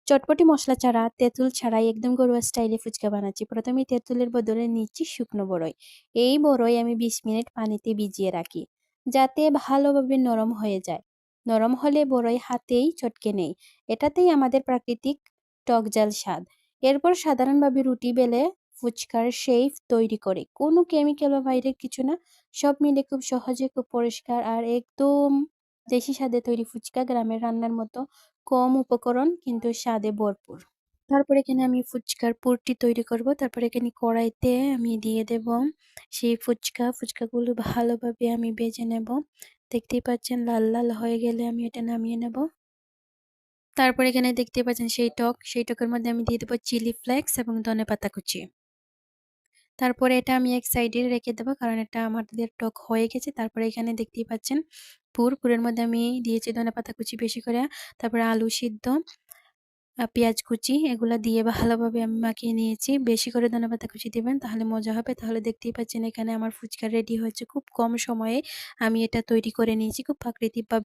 চটপটি মসলা ছাড়া, তেঁতুল ছাড়াই একদম ঘরোয়া স্টাইলে ফুচকা বানাচ্ছি। প্রথমে তেঁতুলের বদলে নিচ্ছি শুকনো বড়ই। এই বড়ই আমি ২০ মিনিট পানিতে ভিজিয়ে রাখি, যাতে ভালোভাবে নরম হয়ে যায়। নরম হলে বড়ই হাতেই চটকে নেই। এটাতেই আমাদের প্রাকৃতিক টক ঝাল স্বাদ। এরপর সাধারণভাবে রুটি বেলে ফুচকার শেপ তৈরি করে। কোনো কেমিক্যাল বা বাইরের কিছু না। সব মিলে খুব সহজে, খুব পরিষ্কার আর একদম দেশি স্বাদে তৈরি ফুচকা, গ্রামের রান্নার মতো কম উপকরণ কিন্তু স্বাদে ভরপুর। তারপর এখানে আমি ফুচকার পুরটি তৈরি করব। তারপর এখানে কড়াইতে আমি দিয়ে দেব সেই ফুচকাগুলো ভালোভাবে আমি ভেজে নেব। দেখতেই পাচ্ছেন লাল লাল হয়ে গেলে আমি এটা নামিয়ে নেব। তারপর এখানে দেখতে পাচ্ছেন সেই টকের মধ্যে আমি দিয়ে দেব চিলি ফ্লেক্স এবং ধনেপাতা কুচি। তারপরে এটা আমি এক সাইডে রেখে দেবো, কারণ এটা আমাদের টক হয়ে গেছে। তারপরে এখানে দেখতেই পাচ্ছেন পুরের মধ্যে আমি দিয়েছি ধনেপাতা কুচি বেশি করে। তারপরে আলু সিদ্ধ, পেঁয়াজ কুচি এগুলা দিয়ে ভালোভাবে আমি মাখিয়ে নিয়েছি। বেশি করে ধনেপাতা কুচি দিবেন, তাহলে মজা হবে। তাহলে দেখতেই পাচ্ছেন এখানে আমার ফুচকা রেডি হয়েছে। খুব কম সময়ে আমি এটা তৈরি করে নিয়েছি। খুব প্রাকৃতিকভাবে